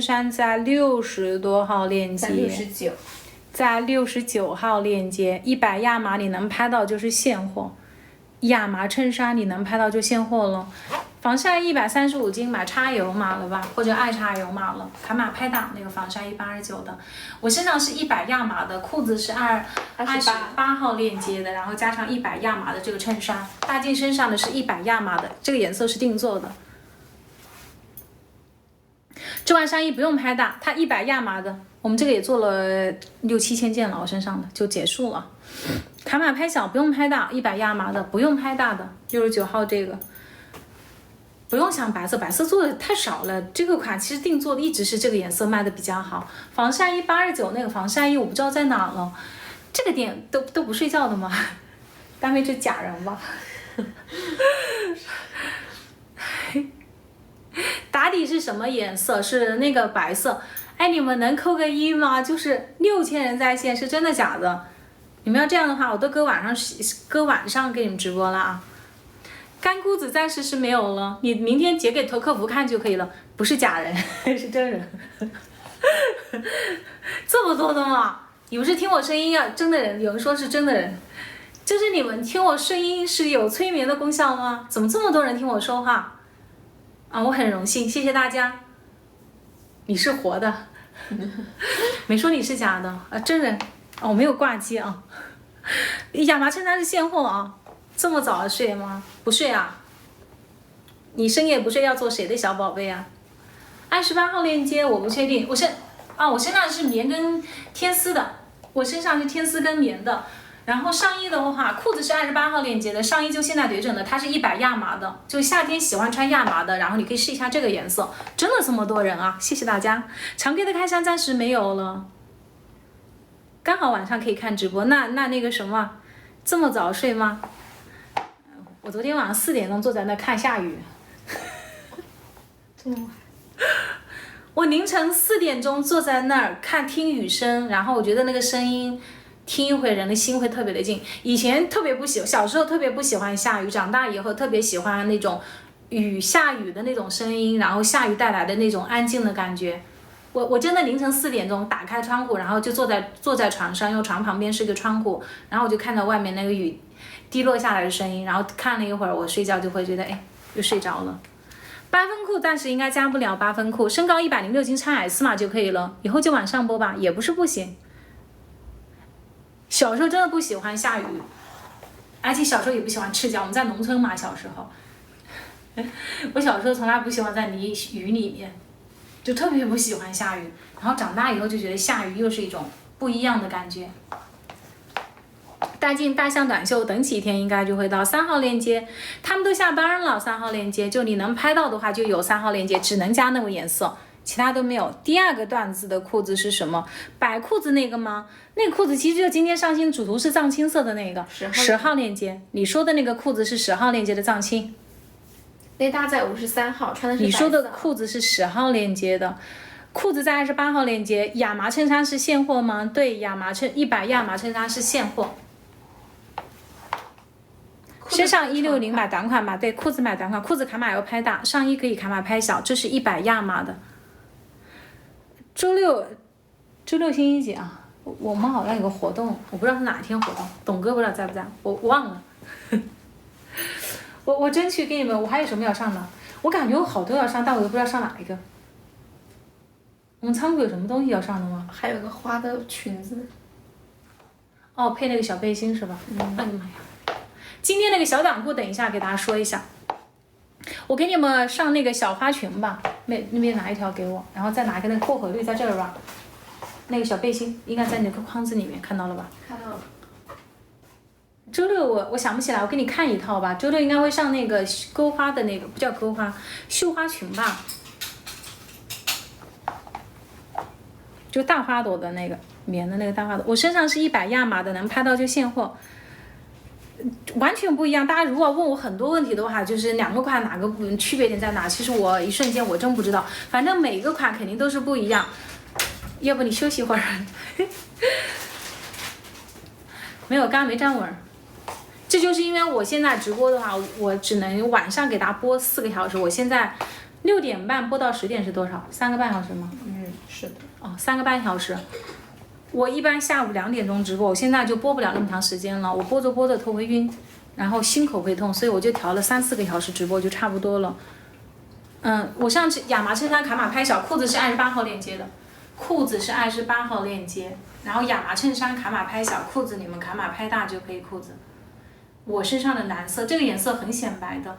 衬衫在60多号链接，在69号链接，100亚麻你能拍到就是现货，亚麻衬衫你能拍到就现货了。防晒135斤买叉油码了吧，或者爱叉油码了。卡玛拍打那个防晒189的，我身上是100亚麻的，裤子是28号链接的，然后加上100亚麻的这个衬衫。大静身上的是100亚麻的，这个颜色是定做的。这款上衣不用拍大，它100亚麻的，我们这个也做了6、7千件了，我身上的就结束了。卡玛拍小不用拍大，100亚麻的不用拍大的，69号这个。不用想白色，白色做的太少了。这个款其实定做的一直是这个颜色卖的比较好。防晒衣829那个防晒衣我不知道在哪了，这个店都不睡觉的吗？单位就假人吧。打底是什么颜色？是那个白色。哎，你们能扣个1吗？就是6000人在线，是真的假的？你们要这样的话，我都搁晚上给你们直播了啊。干姑子暂时是没有了，你明天截给投客服看就可以了，不是假人，是真人。这么多的吗？你们是听我声音啊，真的人，有人说是真的人，就是你们听我声音是有催眠的功效吗？怎么这么多人听我说话？啊，我很荣幸，谢谢大家。你是活的，没说你是假的啊，真人啊，我没有挂机啊。亚麻衬衫是现货啊。这么早睡吗？不睡啊？你深夜不睡要做谁的小宝贝啊？28号链接我不确定，我身上是棉跟天丝的，我身上是天丝跟棉的。然后上衣的话，裤子是28号链接的，上衣就现在对准的，它是100亚麻的，就夏天喜欢穿亚麻的，然后你可以试一下这个颜色。真的这么多人啊，谢谢大家。常规的开箱暂时没有了，刚好晚上可以看直播。那个什么，这么早睡吗？我昨天晚上4点钟坐在那看下雨，我凌晨4点钟坐在那儿听雨声，然后我觉得那个声音听一会人的心会特别的静。以前特别不喜欢，小时候特别不喜欢下雨，长大以后特别喜欢那种下雨的那种声音，然后下雨带来的那种安静的感觉。我真的凌晨4点钟打开窗户，然后就坐在床上，因为床旁边是一个窗户，然后我就看到外面那个雨滴落下来的声音，然后看了一会儿，我睡觉就会觉得又睡着了。8分裤暂时应该加不了8分裤，身高106斤穿 S 码就可以了，以后就往上播吧，也不是不行。小时候真的不喜欢下雨，而且小时候也不喜欢赤脚，我们在农村嘛，小时候，我小时候从来不喜欢在雨里面，就特别不喜欢下雨，然后长大以后就觉得下雨又是一种不一样的感觉。大靖大象短袖等几天应该就会到3号链接，他们都下班了。3号链接就你能拍到的话就有3号链接，只能加那个颜色，其他都没有。第二个段子的裤子是什么？白裤子那个吗？那个裤子其实就今天上新主图是藏青色的那个10号链接，你说的那个裤子是10号链接的藏青。雷达在53号，穿的是白色。你说的裤子是10号链接的，裤子在28号链接。亚麻衬衫是现货吗？对，100亚麻衬衫是现货。身上160买短款吧，对，裤子买短款，裤子卡码要拍大，上衣可以卡码拍小，这是100亚麻的。周六星期几啊？我们好像有个活动，我不知道是哪天活动，董哥不知道在不在，我忘了。我争取给你们，我还有什么要上的？我感觉我好多要上，但我又不知道上哪一个。我们仓库有什么东西要上的吗？还有个花的裙子。哦，配那个小背心是吧？哎呀妈呀！今天那个小短裤，等一下给大家说一下。我给你们上那个小花裙吧，那边拿一条给我，然后再拿一个那个薄荷绿在这儿吧。那个小背心应该在那个筐子里面，看到了吧？看到了。周六我想不起来，我给你看一套吧。周六应该会上那个钩花的那个，不叫钩花，绣花裙吧，就大花朵的那个棉的那个大花朵。我身上是100亚麻的，能拍到就现货。完全不一样，大家如果问我很多问题的话，就是2个款哪个区别点在哪？其实我一瞬间我真不知道，反正每一个款肯定都是不一样。要不你休息会儿？没有，刚刚没站稳。这就是因为我现在直播的话，我只能晚上给大家播4个小时。我现在6点半播到10点是多少？3个半小时吗？是的。哦，3个半小时。我一般下午2点钟直播，我现在就播不了那么长时间了，我播着播着头会晕，然后心口会痛，所以我就调了3-4个小时直播就差不多了。我上次亚麻衬衫卡码拍小裤子是28号链接的，裤子是28号链接，然后亚麻衬衫卡码拍小，裤子你们卡码拍大就可以裤子。我身上的蓝色，这个颜色很显白的。